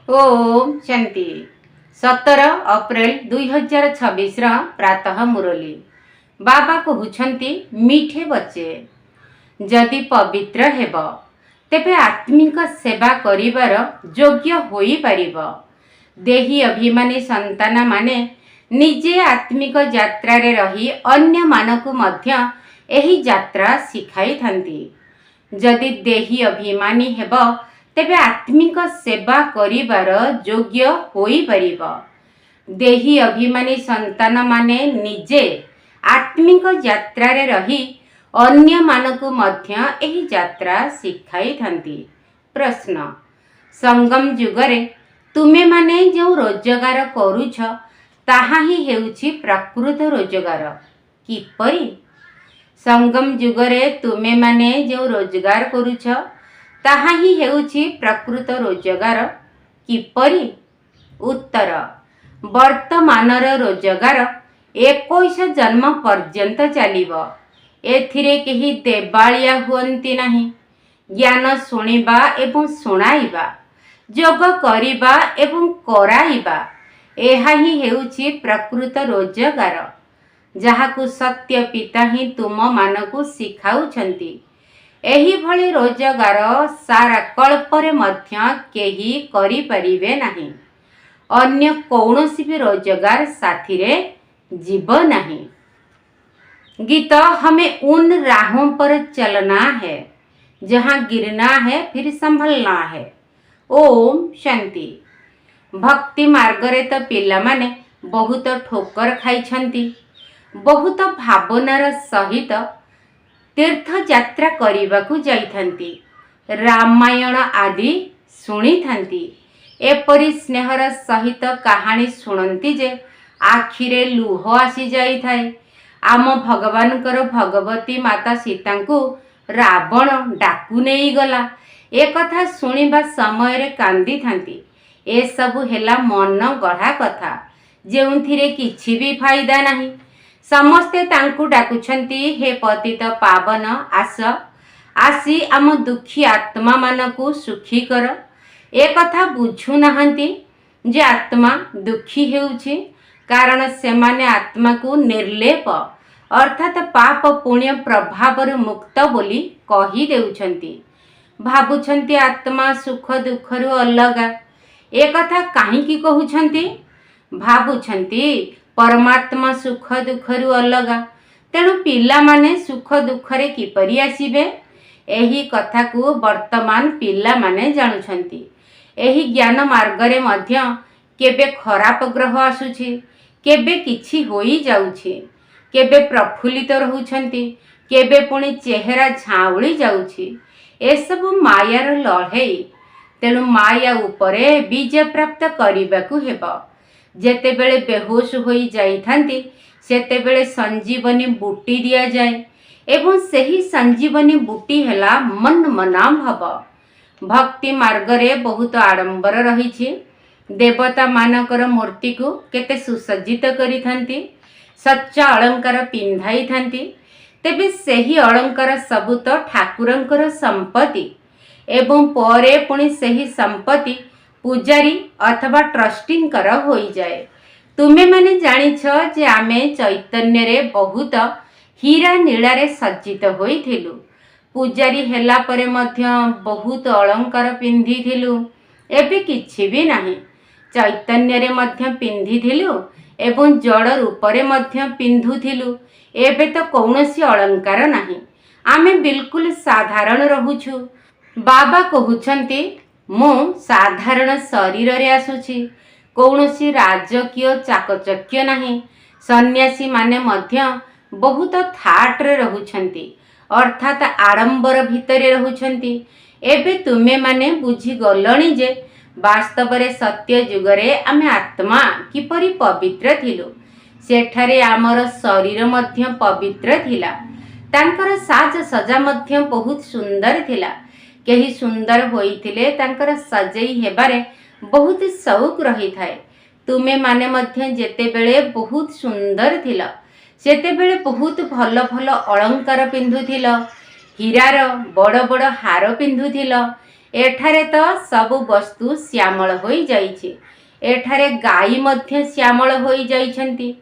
ओम शांति 17 अप्रैल 2026 प्रातः मुरली बाबा कहउछंती मीठे बच्चे जदि पवित्र हेब तेबे आत्मिक सेवा करिवार योग्य होई परिब। देही अभिमानी संतान माने निजे आत्मिक यात्रा रे रही अन्य मानकु मध्य एही यात्रा सिखाई थांती। जदि देही अभिमानी हेब तेबे आत्मिक सेवा करिवार योग्य होई परिब। देही अभिमानी संतान माने निजे आत्मिक यात्रा रे रही अन्य मानकु मध्य एही यात्रा सिखाई थांती। प्रश्न संगम जुगरे तुमे माने जो रोजगार करूछ ताहा ही हेउछि प्रकृत रोजगार किपरि? संगम जुगरे तुमे माने जो रोजगार करूछ ताहा ही हेउछि प्रकृत रोजगार किपरि? उत्तर वर्तमानर रोजगार 21 जन्म पर्यंत चलिब। एथिरे केही देवालिया हुअंती नाही। ज्ञान शुणिबा एवं शुणाइबा, जोग करिबा एवं कराइबा एहा ही हेउछि प्रकृत रोजगार, जाहाकु सत्य पिता ही तुम मानकु सिखाउछंती। एही भली रोजगार सारा कल्परे मध्य केही करि परिबे नाही। अन्य कौनसी भी रोजगार साथी रे जीव नहीं। गीत हमें उन राहों पर चलना है जहाँ गिरना है फिर संभलना है। ओम शांति। भक्ति मार्गरे तो पिला माने बहुत ठोकर खाई छंती, बहुत भावनार सहित तीर्थ यात्रा करिबाकु जाइथांती, रामायण आदि शुणी थांती। एपरी स्नेहर सहित कहानी शुणती जे आखिरे लुह आसी जाई थाए। आम भगवानकर भगवती माता सीता को रावण डाकु नहीं गला, ए कथा शुणिबा समय रे कांदी थांती। ए सबु हेला मन गढ़ा कथा, जेउथिरे किछि भी फायदा नहीं। समस्ते तांकु डाकुछंती, हे पतित पावन आस, आसी आम दुखी आत्मा मानकु सुखी कर। ए कथा बुझु नाहंती जे आत्मा दुखी हेउछि कारण सेमाने आत्मा को निर्लेप अर्थात पाप पुण्य प्रभावर मुक्त बोली कही देउछंती। भाबुछंती आत्मा सुख दुखरु अलगा। ए कथा काहींकी कहउछंती? भाबुछंती परमात्मा सुख दुखरु अलगा, तेणु पिला माने सुख दुखरे किपरि आसीबे? एही कथा को वर्तमान पिला माने जानुछंती। एही ज्ञान मार्गरे मध्य केबे खराप ग्रह आसुछि, केबे किछि होई जाउछि, केबे प्रफुल्लित रहुछंती, केबे पुणी चेहरा झाउली जाउछि। ए सब मायार लड़ेई, तेणु माया उपरे विजय प्राप्त करिबाकु हेबो। जेतेबेले बेहोश होई जाइथांती सेतेबेले संजीवनी बूटी दिया जाए एवं सही संजीवनी बूटी हेला मन मना भाव। भक्ति मार्गरे बहुत आडंबर रहिछि। देवता मानकर मूर्ति को केते सुसज्जित करिथांती, सच्चा अलंकार पिंधाई थांती। तेबे सही अलंकार सबु तो ठाकुरंकर संपत्ति एवं परे पुणी सही संपत्ति पूजारी अथवा ट्रस्टींकर होई जाए। तुमे माने जानिछ जे आमे चैतन्य रे बहुत हीरा नीलारे सज्जित होइथिलु। पूजारी हेला परे मध्य बहुत अलंकार पिंधिथिलु, एबे किछि भी नाही। चैतन्य रे मध्य पिंधिथिलु एवं जड़ रूपरे मध्य पिंधुथिलु, एबे तो कौनसी अलंकार नाही। आमे बिल्कुल साधारण रहुछु। बाबा कहउछंती मु साधारण शरीर रे आसुछि, कौनसी राजकीय चाकचक्य नाही। सन्यासी माने मध्य बहुत थाट रे रहुछंती, अर्थात आडंबर भितरे रहुछंती। एबे तुमे माने बुझी गलणी जे वास्तव रे सत्य जुगरे आमे आत्मा किपरि पवित्र थिलु। सेठारे आमर शरीर मध्य पवित्र थिला। तांकर साज सजा मध्य बहुत सुंदर थिला। केही सुंदर होइथिले तांकर सजेई हेबारे बहुत शौक रही थाए। तुमे माने मध्य जेतेबेले बहुत सुंदर थिल, सेतेबेले बहुत भल भल अलंकार पिंधुथिल, हीरार बड़ बड़ हार पिंधुथिल एठारे तो सबु वस्तु श्यामल होई जाइछि। एठारे गाई मध्य श्यामल होई जाइछन्ति।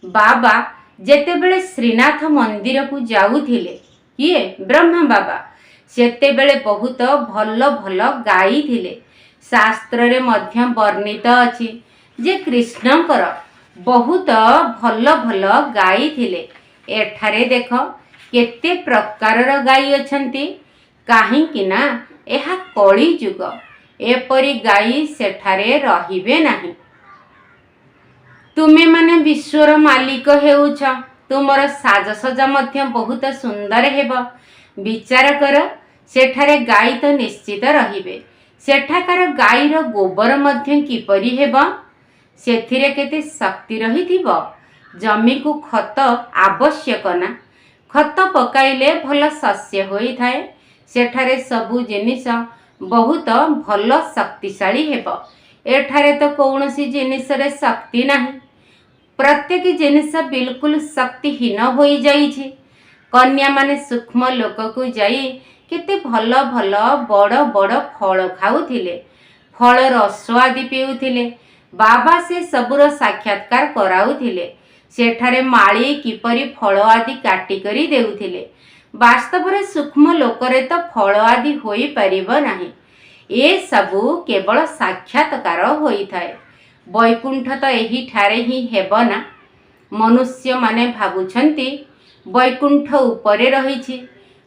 बाबा जेतेबेले श्रीनाथ मंदिर को जाउथिले, किए ब्रह्मा बाबा, सेतेबेले बहुत भल भल गाई थिले। शास्त्र रे मध्य वर्णित अछि जे कृष्णकर बहुत भल भल गाई थिले। एठारे देख केते प्रकारर गाई अछन्ति, काहींकि ना एहा कली जुग, एपरी गाई सेठारे रहिबे नाही। तुमे माने विश्वर मालिक हेउछ, तुमर साजसजा मध्य बहुत सुंदर हेब। विचार कर, सेठारे गाई तो निश्चित रहिबे। सेठाकार गाईर गोबर मध्य किपरि हेब, सेथिरे केते शक्ति रहिथिब। जमी को खत आवश्यक ना, खत पकाइले भल शस्य होई थाए। सेठारे सबु जिनिस बहुत भल शक्तिशाली हेब। एठारे तो कौनसी जिनिस रे शक्ति नाही, प्रत्येक जिनिस बिल्कुल शक्तिहीन होई जाइछि। कन्या माने सूक्ष्म लोक को जाई केते भल भल बड़ बड़ फल खाउथिले, फल रस आदि पिउथिले। बाबा से सबुर साक्षात्कार कराउथिले। सेठारे माली किपरि फल आदि काटी करी देउथिले। वास्तव रे सूक्ष्म लोकरे तो फल आदि होई परिबो नाही। ए सबु केवल साक्षात्कार होई थाए। वैकुंठ तो एही ठारे ही हेब ना। मनुष्य माने भाबुछंती वैकुंठ उपरे रहिछि।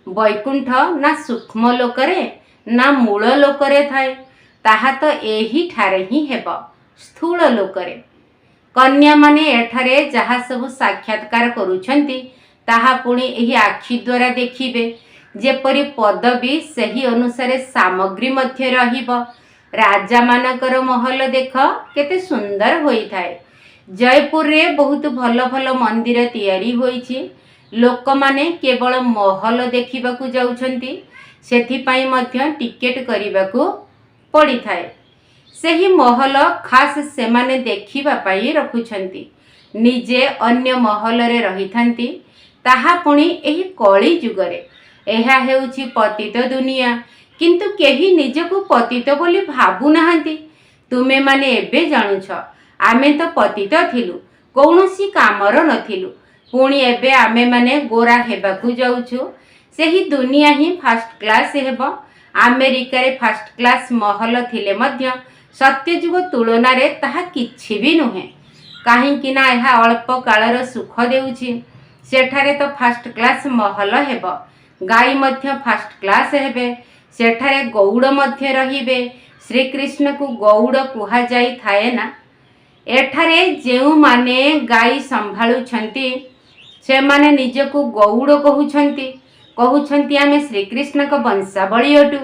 वैकुंठ ना सूक्ष्म लोकरे ना मूल लोकरे थाए, ताहा तो एही ठारे ही हेब, स्थूल लोकरे। कन्या माने एठारे जहा सब साक्षात्कार करुछंती ताहा पुणी एही आखि द्वारा देखिबे। जेपरि पदवी सही अनुसारे सामग्री मध्य रहिब। राजा मानकर महल देख केते सुंदर होई थाए। जयपुर रे बहुत भल भल मंदिर तैयारी होईछि। लोक माने केवल महल देखिबाकू जाउछंती, सेथिपाई मध्य टिकेट करिबाकू पड़ी थाए। सेही महल खास सेमाने देखिबा पाई रखुछंती, निजे अन्य महल रे रहिथांती। ताहा पुणी एही कली जुगरे। एहा हेउछि पतित दुनिया, किंतु केही निजको पतित बोली भाबु नाहंती। तुमे माने एबे जानुछ, आमे तो पतित थिलु, कौनसी कामर नथिलु, पुणी एबे आमे माने गोरा हेबाकू जाउछु। सेही दुनिया ही फर्स्ट क्लास हेब। अमेरिका रे फर्स्ट क्लास महल थिले मध्य सत्यजुग तुलना रे ताहा किछि भी नुहे। काहींकि ना एहा अल्प कालर सुख देउछि। सेठारे तो फर्स्ट क्लास महल हेब, गाई मध्य फर्स्ट क्लास हेबे। सेठारे गौड़ मध्य रहिबे। श्रीकृष्ण को गौड़ कुहा जाई थाए ना। एठारे जेउ माने गाई संभाळुछंती से माने निजको गौड़ कहउछंती आमे श्रीकृष्ण को वंशावली अटु।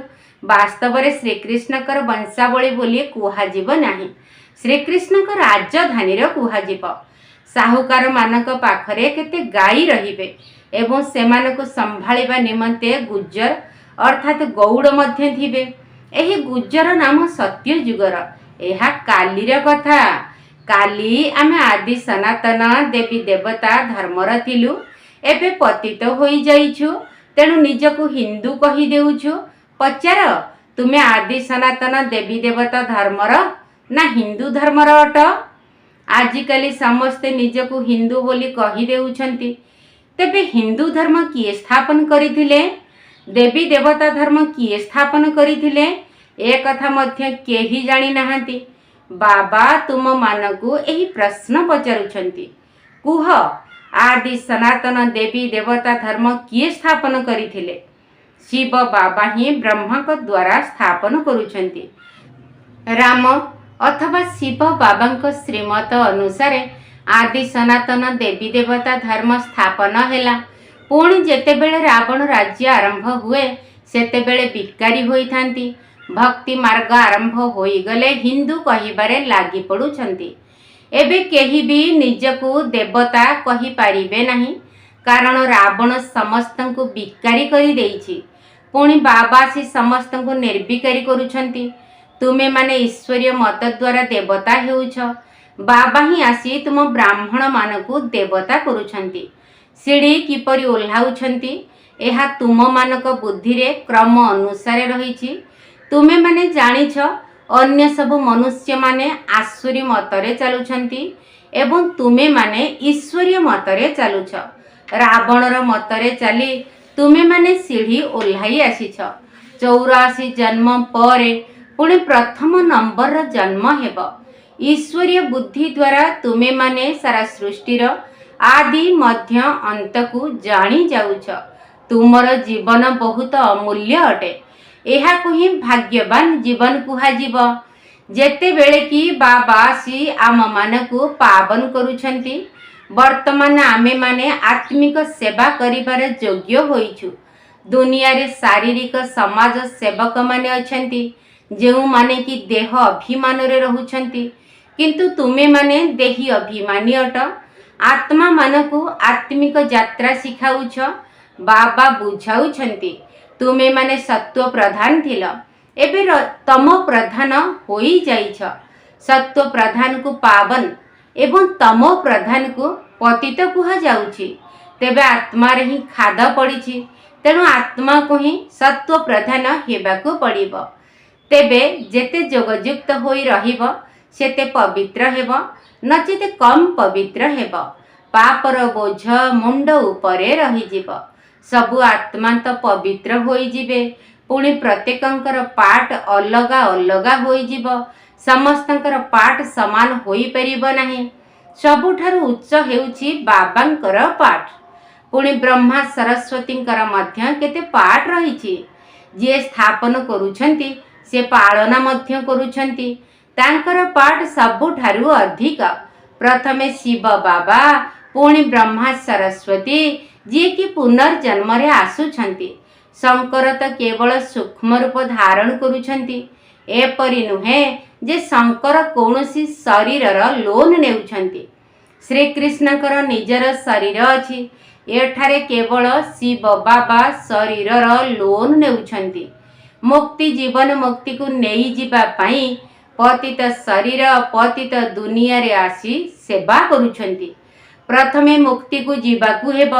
वास्तव रे श्रीकृष्ण कर वंशावली बोली कुहा जीव नाही, श्रीकृष्ण को राजधानी रो कुहा जीव। साहुकार मानक पाखरे केते गाई रहिबे एवं सेमानको संभाळिबा निमंते गुज्जर अर्थात गौड़ मध्य थिबे। एही गुज्जर नाम सत्य जुगर। एहा कालीर कथा। काली आमे आदि सनातन देवी देवता धर्मर थिलु, एबे पतित होई जाइछु, तेणु निजको हिंदू कही देउछु। पचार, तुमे आदि सनातन देवी देवता धर्मर ना हिंदू धर्मर अट? आजिकाली समस्ते निजको हिंदू बोली कही देउछंती। तेबे हिंदू धर्म किए स्थापन करिथिले? देवी देवता धर्म किए स्थापन करिथिले? ए कथा मध्य केही जानी नाहंती। बाबा तुम मानकु एही प्रश्न पचारुछंती। कुह, आदि सनातन देवी देवता धर्म किए स्थापन करिथिले? शिव बाबा ही ब्रह्मा को द्वारा स्थापन करुछंती। राम अथवा शिव बाबा श्रीमत अनुसारे आदि सनातन देवी देवता धर्म स्थापन हेला। पुणी जेतेबेले रावण राज्य आरंभ हुए सेतेबेले भिकारी होइथांती। भक्ति मार्ग आरंभ होई गले हिंदू कहिबारे लागी पड़ुछंती। एबे केही भी निजको देवता कहि पारिबे नाही, कारण रावण समस्तंकु भिकारी करि देइछि। पुणी बाबा से समस्तंकु निर्विकारी करुछंती। तुमे माने ईश्वरीय मत द्वारा देवता हेउछ। बाबा ही आसी तुम ब्राह्मण मानकु देवता करुछंती। सीढ़ी किपरि ओल्हाउछंती एहा तुम मानक बुद्धि रे क्रम अनुसारे रहिछि। ତୁମେ ମାନେ ଜାଣିଛ ଅନ୍ୟ ସବୁ ମନୁଷ୍ୟ ମାନେ ଆସୁରୀ ମତରେ ଚାଲୁଛନ୍ତି ଏବଂ ତୁମେ ମାନେ ଈଶ୍ୱରୀୟ ମତରେ ଚାଲୁଛ। ରାବଣର ମତରେ ଚାଲି ତୁମେ ମାନେ ସିଢ଼ି ଓହ୍ଲାଇ ଆସିଛ। 84 ଜନ୍ମ ପରେ ପୁଣି ପ୍ରଥମ ନମ୍ବରର ଜନ୍ମ ହେବ। ଈଶ୍ୱରୀୟ ବୁଦ୍ଧି ଦ୍ୱାରା ତୁମେ ମାନେ ସାରା ସୃଷ୍ଟିର ଆଦି ମଧ୍ୟ ଅନ୍ତକୁ ଜାଣି ଯାଉଛ। ତୁମର ଜୀବନ ବହୁତ ଅମୂଲ୍ୟ ଅଟେ। ଏହାକୁ ହିଁ ଭାଗ୍ୟବାନ ଜୀବନ କୁହାଯିବ। ଯେତେବେଳେ କି ବାବା ଆସି ଆମମାନଙ୍କୁ ପାବନ କରୁଛନ୍ତି, ବର୍ତ୍ତମାନ ଆମେମାନେ ଆତ୍ମିକ ସେବା କରିବାର ଯୋଗ୍ୟ ହୋଇଛୁ। ଦୁନିଆରେ ଶାରୀରିକ ସମାଜ ସେବକମାନେ ଅଛନ୍ତି, ଯେଉଁମାନେ କି ଦେହ ଅଭିମାନରେ ରହୁଛନ୍ତି, କିନ୍ତୁ ତୁମେମାନେ ଦେହୀ ଅଭିମାନୀ ଅଟ। ଆତ୍ମାମାନଙ୍କୁ ଆତ୍ମିକ ଯାତ୍ରା ଶିଖାଉଛ। ବାବା ବୁଝାଉଛନ୍ତି ତୁମେମାନେ ସତ୍ୱ ପ୍ରଧାନ ଥିଲ, ଏବେ ତମ ପ୍ରଧାନ ହୋଇଯାଇଛ। ସତ୍ୱ ପ୍ରଧାନକୁ ପାବନ ଏବଂ ତମ ପ୍ରଧାନକୁ ପତିତ କୁହାଯାଉଛି। ତେବେ ଆତ୍ମାରେ ହିଁ ଖାଦ ପଡ଼ିଛି, ତେଣୁ ଆତ୍ମାକୁ ହିଁ ସତ୍ୱ ପ୍ରଧାନ ହେବାକୁ ପଡ଼ିବ। ତେବେ ଯେତେ ଯୋଗଯୁକ୍ତ ହୋଇ ରହିବ ସେତେ ପବିତ୍ର ହେବ, ନଚେତ କମ୍ ପବିତ୍ର ହେବ। ପାପର ବୋଝ ମୁଣ୍ଡ ଉପରେ ରହିଯିବ। ସବୁ ଆତ୍ମା ତ ପବିତ୍ର ହୋଇଯିବେ, ପୁଣି ପ୍ରତ୍ୟେକଙ୍କର ପାଠ ଅଲଗା ଅଲଗା ହୋଇଯିବ। ସମସ୍ତଙ୍କର ପାଠ ସମାନ ହୋଇପାରିବ ନାହିଁ। ସବୁଠାରୁ ଉଚ୍ଚ ହେଉଛି ବାବାଙ୍କର ପାଠ। ପୁଣି ବ୍ରହ୍ମା ସରସ୍ୱତୀଙ୍କର ମଧ୍ୟ କେତେ ପାଠ ରହିଛି। ଯିଏ ସ୍ଥାପନ କରୁଛନ୍ତି ସେ ପାଳନା ମଧ୍ୟ କରୁଛନ୍ତି। ତାଙ୍କର ପାଠ ସବୁଠାରୁ ଅଧିକ। ପ୍ରଥମେ ଶିବ ବାବା, ପୁଣି ବ୍ରହ୍ମା ସରସ୍ୱତୀ, ଯିଏକି ପୁନର୍ଜନ୍ମରେ ଆସୁଛନ୍ତି। ଶଙ୍କର ତ କେବଳ ସୂକ୍ଷ୍ମ ରୂପ ଧାରଣ କରୁଛନ୍ତି। ଏପରି ନୁହେଁ ଯେ ଶଙ୍କର କୌଣସି ଶରୀରର ଲୋନ ନେଉଛନ୍ତି। ଶ୍ରୀକୃଷ୍ଣଙ୍କର ନିଜର ଶରୀର ଅଛି। ଏଠାରେ କେବଳ ଶିବ ବାବା ଶରୀରର ଲୋନ ନେଉଛନ୍ତି। ମୁକ୍ତି ଜୀବନ ମୁକ୍ତିକୁ ନେଇଯିବା ପାଇଁ ପତିତ ଶରୀର ପତିତ ଦୁନିଆରେ ଆସି ସେବା କରୁଛନ୍ତି। ପ୍ରଥମେ ମୁକ୍ତିକୁ ଯିବାକୁ ହେବ।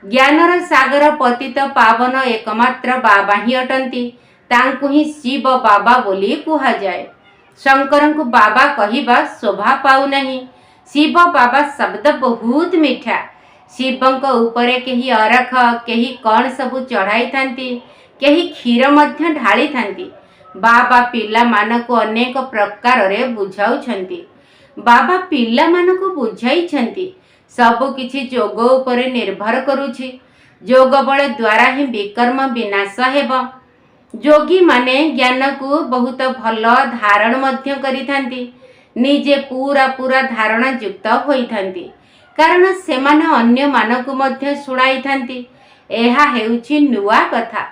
ଜ୍ଞାନର ସାଗର ପତିତ ପାବନ ଏକମାତ୍ର ବାବା ହିଁ ଅଟନ୍ତି। ତାଙ୍କୁ ହିଁ ଶିବ ବାବା ବୋଲି କୁହାଯାଏ। ଶଙ୍କରଙ୍କୁ ବାବା କହିବା ଶୋଭା ପାଉନାହିଁ। ଶିବ ବାବା ଶବ୍ଦ ବହୁତ ମିଠା। ଶିବଙ୍କ ଉପରେ କେହି ଅରଖ, କେହି କ'ଣ ସବୁ ଚଢ଼ାଇଥାନ୍ତି, କେହି କ୍ଷୀର ମଧ୍ୟ ଢାଳିଥାନ୍ତି। ବାବା ପିଲାମାନଙ୍କୁ ଅନେକ ପ୍ରକାରରେ ବୁଝାଉଛନ୍ତି। ବାବା ପିଲାମାନଙ୍କୁ ବୁଝାଇଛନ୍ତି ସବୁ କିଛି ଯୋଗ ଉପରେ ନିର୍ଭର କରୁଛି। ଯୋଗ ବଳ ଦ୍ୱାରା ହିଁ ବିକର୍ମ ବିନାଶ ହେବ। ଯୋଗୀମାନେ ଜ୍ଞାନକୁ ବହୁତ ଭଲ ଧାରଣ ମଧ୍ୟ କରିଥାନ୍ତି। ନିଜେ ପୁରା ଧାରଣା ଯୁକ୍ତ ହୋଇଥାନ୍ତି, କାରଣ ସେମାନେ ଅନ୍ୟମାନଙ୍କୁ ମଧ୍ୟ ଶୁଣାଇଥାନ୍ତି। ଏହା ହେଉଛି ନୂଆ କଥା।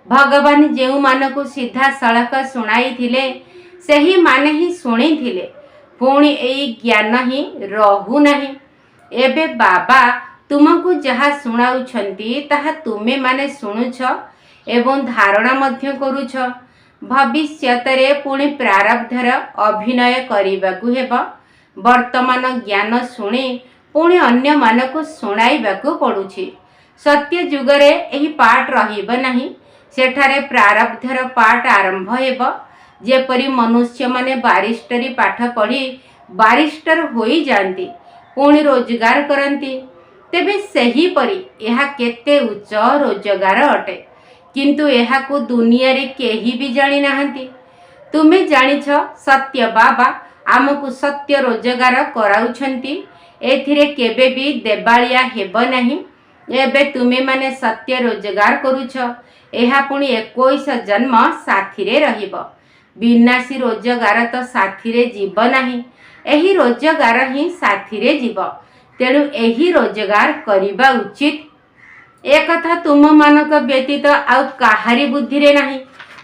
ଭଗବାନ ଯେଉଁମାନଙ୍କୁ ସିଧାସଳଖ ଶୁଣାଇଥିଲେ ସେହିମାନେ ହିଁ ଶୁଣିଥିଲେ। ପୁଣି ଏହି ଜ୍ଞାନ ହିଁ ରହୁନାହିଁ। ଏବେ ବାବା ତୁମକୁ ଯାହା ଶୁଣାଉଛନ୍ତି ତାହା ତୁମେମାନେ ଶୁଣୁଛ ଏବଂ ଧାରଣା ମଧ୍ୟ କରୁଛ। ଭବିଷ୍ୟତରେ ପୁଣି ପ୍ରାରବ୍ଧର ଅଭିନୟ କରିବାକୁ ହେବ। ବର୍ତ୍ତମାନ ଜ୍ଞାନ ଶୁଣି ପୁଣି ଅନ୍ୟମାନଙ୍କୁ ଶୁଣାଇବାକୁ ପଡ଼ୁଛି। ସତ୍ୟ ଯୁଗରେ ଏହି ପାଠ ରହିବ ନାହିଁ। ସେଠାରେ ପ୍ରାରବ୍ଧର ପାଠ ଆରମ୍ଭ ହେବ। ଯେପରି ମନୁଷ୍ୟମାନେ ବାରିଷ୍ଟରୀ ପାଠ ପଢ଼ି ବାରିଷ୍ଟର ହୋଇଯାଆନ୍ତି, ପୁଣି ରୋଜଗାର କରନ୍ତି, ତେବେ ସେହିପରି ଏହା କେତେ ଉଚ୍ଚ ରୋଜଗାର ଅଟେ। କିନ୍ତୁ ଏହାକୁ ଦୁନିଆରେ କେହି ବି ଜାଣିନାହାନ୍ତି। ତୁମେ ଜାଣିଛ ସତ୍ୟ ବାବା ଆମକୁ ସତ୍ୟ ରୋଜଗାର କରାଉଛନ୍ତି। ଏଥିରେ କେବେ ବି ଦେବାଳିଆ ହେବ ନାହିଁ। ଏବେ ତୁମେମାନେ ସତ୍ୟ ରୋଜଗାର କରୁଛ। ଏହା ପୁଣି 21 ଜନ୍ମ ସାଥିରେ ରହିବ। ବିନାଶୀ ରୋଜଗାର ତ ସାଥିରେ ଯିବ ନାହିଁ। ଏହି ରୋଜଗାର ହିଁ ସାଥିରେ ଯିବ। ତେଣୁ ଏହି ରୋଜଗାର କରିବା ଉଚିତ। ଏକଥା ତୁମମାନଙ୍କ ବ୍ୟତୀତ ଆଉ କାହାରି ବୁଦ୍ଧିରେ ନାହିଁ।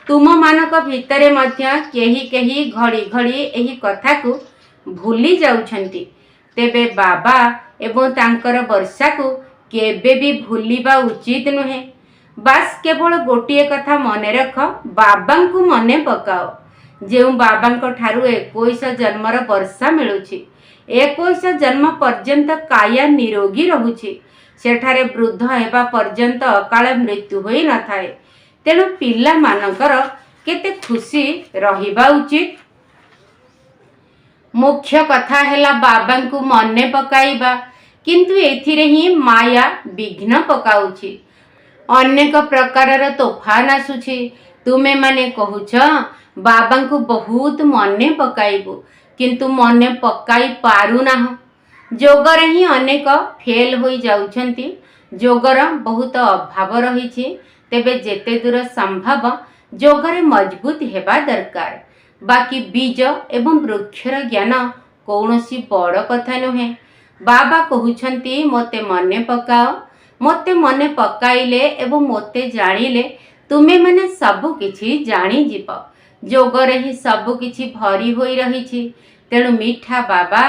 ତୁମମାନଙ୍କ ଭିତରେ ମଧ୍ୟ କେହି କେହି ଘଡ଼ି ଘଡ଼ି ଏହି କଥାକୁ ଭୁଲି ଯାଉଛନ୍ତି। ତେବେ ବାବା ଏବଂ ତାଙ୍କର ବର୍ଷାକୁ କେବେ ବି ଭୁଲିବା ଉଚିତ ନୁହେଁ। ବାସ୍ କେବଳ ଗୋଟିଏ କଥା ମନେ ରଖ, ବାବାଙ୍କୁ ମନେ ପକାଅ। ଯେଉଁ ବାବାଙ୍କ ଠାରୁ 21 ଜନ୍ମର ବର୍ଷା ମିଳୁଛି। 21 ଜନ୍ମ ପର୍ଯ୍ୟନ୍ତ କାୟା ନିରୋଗୀ ରହୁଛି। ସେଠାରେ ବୃଦ୍ଧ ହେବା ପର୍ଯ୍ୟନ୍ତ ଅକାଳ ମୃତ୍ୟୁ ହୋଇନଥାଏ। ତେଣୁ ପିଲାମାନଙ୍କର केते खुशी रहिबा उचित। मुख्य कथा हैला बाबा को मने पकाइबा, किंतु एथिरे ही माया विघ्न पकाउछि। अनेक प्रकारर तोफान आसुछि। तुमे माने कहूछ बाबा को बहुत मने पकाइबु, किंतु मने पकाई पारु नाह। जोगरे ही अनेक फेल होई जाउछंती। जोगर बहुत अभाव रहिछि। तेबे जेते दूर संभव जोगरे मजबूत हेबा दरकार। बाकी बीज एवं वृक्षर ज्ञान कौनसी बड़ कथा नुहे। बाबा कहउछंती मोते मने पकाओ। मोते मने पकाइले एवं मोते जानिले तुमे माने सबु किछि जानी जीव। जोगरे ही सबु किछि भरी होई रहिछि। तेणु मीठा बाबा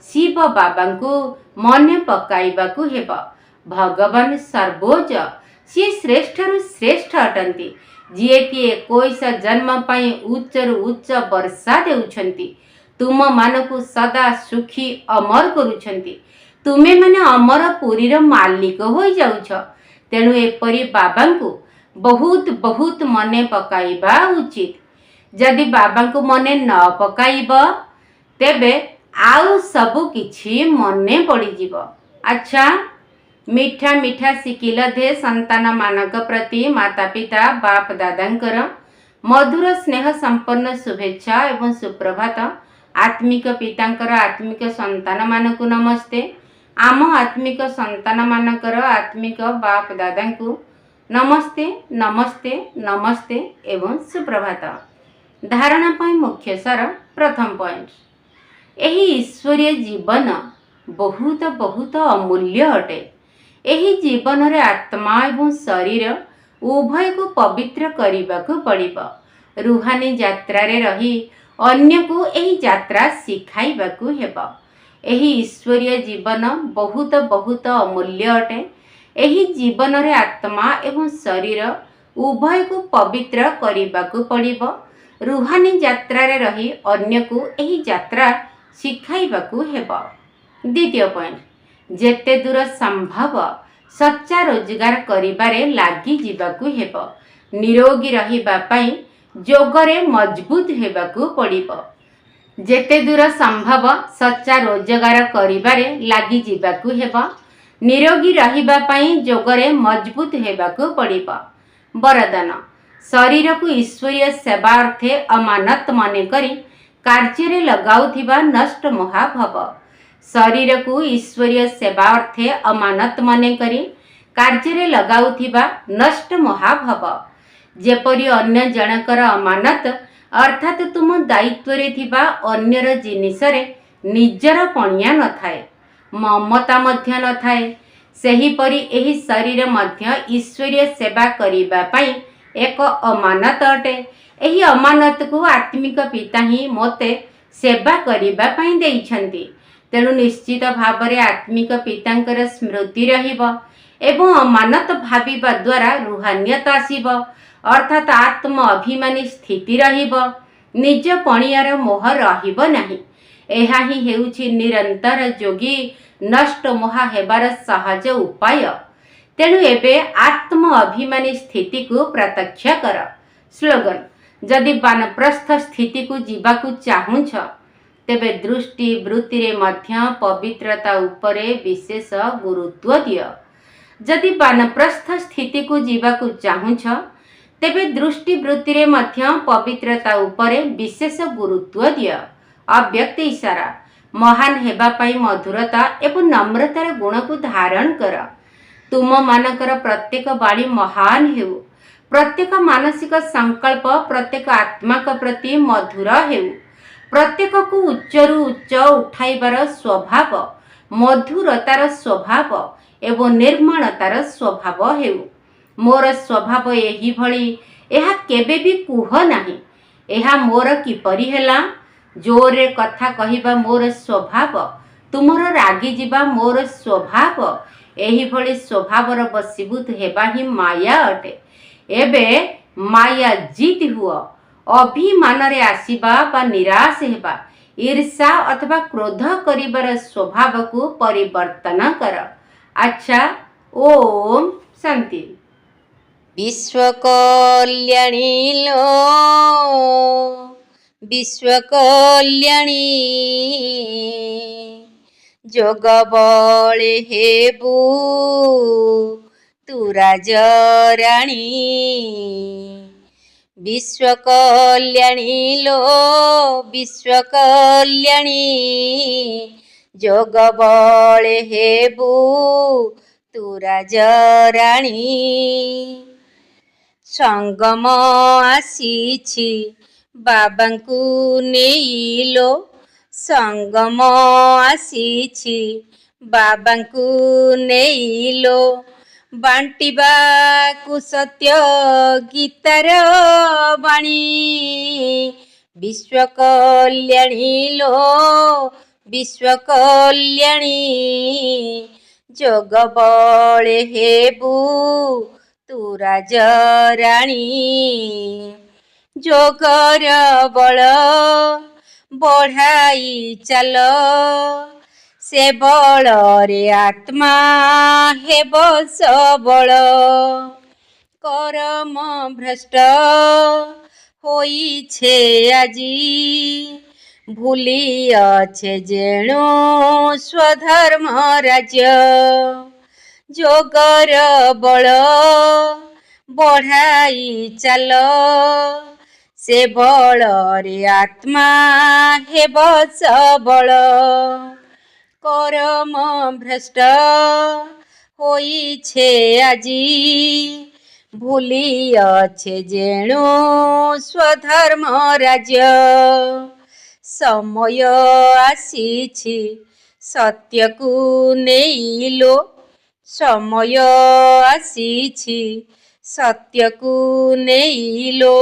शिव बाबा को मने पकाइबाकु हेब। भगवान सर्वोज, सी श्रेष्ठरु श्रेष्ठ अटंती, जिए कि 21 जन्म पाई उच्चरु उच्च वर्षा देउछंती। तुम मानकु सदा सुखी अमर करुछंती। तुमे माने अमर पुरीर मालिक होई जाउछ। तेणु एपरी बाबा को बहुत बहुत मने पकाइबा उचित। जदि बाबा को मने न पकाइब तेबे आउ सबु किछि मने पड़ी जीव। अच्छा, मीठा मीठा शिकिल दे संतान मानक प्रति माता पिता बाप दादांकर मधुर स्नेह संपन्न शुभेच्छा एवं सुप्रभात। आत्मिक पितांकर आत्मिक संतान मानकु नमस्ते। आम आत्मिक संतान मानकर आत्मिक बाप दादांकु नमस्ते नमस्ते नमस्ते एवं सुप्रभात। धारणा पाई मुख्य सार प्रथम पॉइंट, एही ईश्वरीय जीवन बहुत बहुत अमूल्य अटे। एही जीवन रे आत्मा एवं शरीर उभय को पवित्र करिबाकु पड़िबो। रुहानी यात्रा रे रही अन्य को एही यात्रा सिखाइबाकु हेबो। एही ईश्वरीय जीवन बहुत बहुत अमूल्य अटे। एही जीवन रे आत्मा एवं शरीर उभय को पवित्र करिबाकु पड़िबो। रुहानी यात्रा रे रही अन्य को एही यात्रा सिखाइबाकु हेबो। द्वितीय पॉइंट, जेते दूर संभव सच्चा रोजगार करिबारे लागी जिबाकु हेबो। निरोगी रहिबा पई जोगरे मजबूत हेबाकु पड़िबो। जेते दूर संभव सच्चा रोजगार करिबारे लागी जिबाकु हेबो। निरोगी रहिबा पई जोगरे मजबूत हेबाकु पड़िबो। वरदान, शरीर को ईश्वरीय सेवा अर्थे अमानत मने करी कार्य लगाउथिबा नष्ट महाभव। शरीर को ईश्वरीय सेवा अर्थे अमानत मने करी कार्य लगाउथिबा नष्ट महाभव। जेपरि अन्य जनकर अमानत अर्थात तुम दायित्व रे थिबा अन्यर जिनिसरे निजर पणिया न थाए, ममता मध्य न थाए, सेही परि एही शरीर मध्य ईश्वरीय सेवा करिबा पई एक अमानत अटे। एही अमानत को आत्मिक पिता ही मोते सेवा करिबा पई देइछंती। तेणु निश्चित भावरे आत्मिक पितांकर स्मृति रहिबो एवं अमानत भाविबा द्वारा रुहानियत आसीबो, अर्थात आत्म अभिमानी स्थिति रहिबो। निज पणियार मोह रहिबो नाही। एहा ही हेउछि निरंतर जोगी नष्ट मोह हेबार सहज उपाय। तेणु एबे आत्म अभिमानी स्थिति को प्रत्यक्ष कर। स्लोगन, जदि वानप्रस्थ स्थिति को जीवाकु चाहुछ तेबे दृष्टि वृत्ति रे मध्य पवित्रता उपरे विशेष गुरुत्व दियो। जदि वानप्रस्थ स्थिति को जीवाकु चाहुछ तेबे दृष्टि वृत्ति रे मध्य पवित्रता उपरे विशेष गुरुत्व दियो। अव्यक्त इशारा, महान हेबा पाई मधुरता एवं नम्रतार गुण को धारण कर। तुम मानकर प्रत्येक बाणी महान हेउ। प्रत्येक मानसिक संकल्प प्रत्येक आत्मा का प्रति मधुर हेउ। प्रत्येक को उच्चरु उच्च उठाइबार स्वभाव, मधुरतार स्वभाव एवं निर्मलतार स्वभाव हेउ। मोर स्वभाव एही भली, एहा केबे भी कुह नाही। एहा मोर किपरि हेला? जोरे कथा कहिबा मोर स्वभाव, तुमर रागी जिबा मोर स्वभाव। एही भली स्वभावर बसीभूत हेबा ही माया अटे। एबे माया जीत हुआ। अभिमान रे आसीबा बा निराश हेबा, ईर्षा अथवा क्रोध करिबार स्वभाव को परिवर्तन कर। अच्छा, ओम शांति। ବିଶ୍ୱକଲ୍ୟାଣୀ ଲୋ ବିଶ୍ୱକଲ୍ୟାଣୀ ଯୋଗ ବଳେ ହେବୁ ତୁ ରାଜରାଣୀ ବିଶ୍ୱକଲ୍ୟାଣୀ ଲୋ ବିଶ୍ୱକଲ୍ୟାଣୀ ଯୋଗ ବଳେ ହେବୁ ତୁ ରାଜରାଣୀ ସଙ୍ଗମ ଆସିଛି ବାବାଙ୍କୁ ନେଇଲୋ ସଙ୍ଗମ ଆସିଛି ବାବାଙ୍କୁ ନେଇଲୋ ବାଣ୍ଟିବାକୁ ସତ୍ୟ ଗୀତାର ବାଣୀ ବିଶ୍ୱକଲ୍ୟାଣୀ ଲୋ ବିଶ୍ୱକଲ୍ୟାଣୀ ଯୋଗ ବଳେ ହେବୁ ତୁ ରାଜରାଣୀ ଯୋଗର ବଳ ବଢ଼ାଇ ଚାଲ ସେ ବଳରେ ଆତ୍ମା ହେବ ସବଳ କରମ ଭ୍ରଷ୍ଟ ହୋଇଛେ ଆଜି ଭୁଲିଅଛେ ଯେଣୁ ସ୍ୱଧର୍ମ ରାଜ୍ୟ ଯୋଗର ବଳ ବଢ଼ାଇ ଚାଲ ସେ ବଳରେ ଆତ୍ମା ହେବ ସବଳ କରମ ଭ୍ରଷ୍ଟ ହୋଇଛେ ଆଜି ଭୁଲିଅଛେ ଯେଣୁ ସ୍ୱଧର୍ମ ରାଜ୍ୟ ସମୟ ଆସିଛି ସତ୍ୟକୁ ନେଇଲୋ ସମୟ ଆସିଛି ସତ୍ୟକୁ ନେଇଲୋ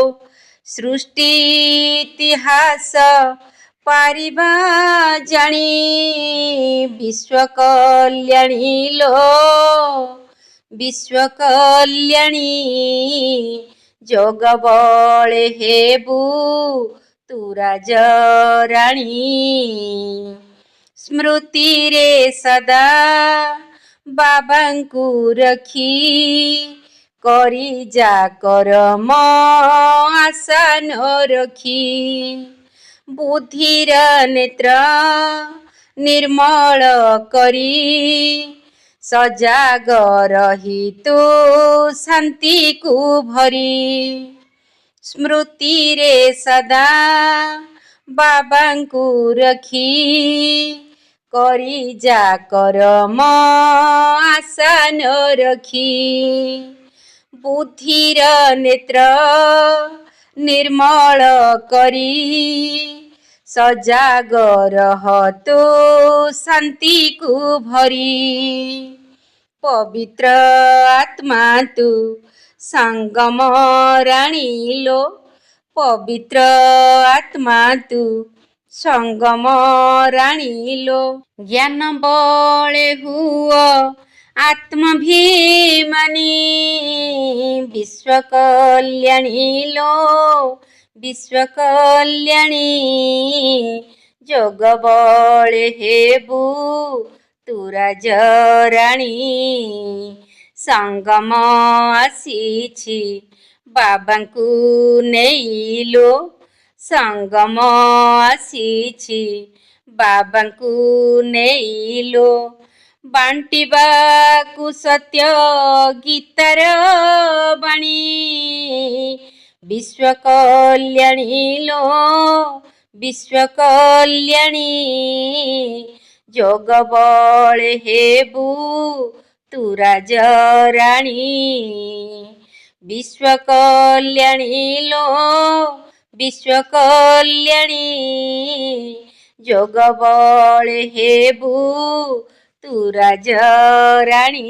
ସୃଷ୍ଟି ଇତିହାସ ପାରିବା ଜାଣି ବିଶ୍ୱକଲ୍ୟାଣୀ ଲୋ ବିଶ୍ୱକଲ୍ୟାଣୀ ଯୋଗ ବଳେ ହେବୁ ତୁ ରାଜରାଣୀ ସ୍ମୃତିରେ ସଦା ବାବାଙ୍କୁ ରଖି କରି ଯା କରମ ଆଶା ନ ରଖି ବୁଦ୍ଧିର ନେତ୍ର ନିର୍ମଳ କରି ସଜାଗ ରହି ତୁ ଶାନ୍ତିକୁ ଭରି ସ୍ମୃତିରେ ସଦା ବାବାଙ୍କୁ ରଖି କରି ଯା କରମ ଆଶା ନ ରଖି ବୁଦ୍ଧିର ନେତ୍ର ନିର୍ମଳ କରି ସଜାଗ ରହ ତୁ ଶାନ୍ତିକୁ ଭରି ପବିତ୍ର ଆତ୍ମା ତୁ ସଙ୍ଗମ ରାଣୀ ଲୋ ପବିତ୍ର ଆତ୍ମା ତୁ ସଙ୍ଗମ ରାଣୀ ଲୋ ଜ୍ଞାନ ବଳେ ହୁଅ ଆତ୍ମଭିମାନୀ ବିଶ୍ୱକଲ୍ୟାଣୀ ଲୋ ବିଶ୍ୱକଲ୍ୟାଣୀ ଯୋଗ ବଳେ ହେବୁ ତୁ ରାଜରାଣୀ ସଙ୍ଗମ ଆସିଛି ବାବାଙ୍କୁ ନେଇଲୋ ସଙ୍ଗମ ଆସିଛି ବାବାଙ୍କୁ ନେଇଲୋ ବାଣ୍ଟିବାକୁ ସତ୍ୟ ଗୀତାର ବାଣୀ ବିଶ୍ୱକଲ୍ୟାଣୀ ଲୋ ବିଶ୍ୱକଲ୍ୟାଣୀ ଯୋଗ ବଳେ ହେବୁ ତୁ ରାଜରାଣୀ ବିଶ୍ୱକଲ୍ୟାଣୀ ଲୋ ବିଶ୍ୱକଲ୍ୟାଣୀ ଯୋଗ ବଳେ ହେବୁ ତୁ ରାଜରାଣୀ।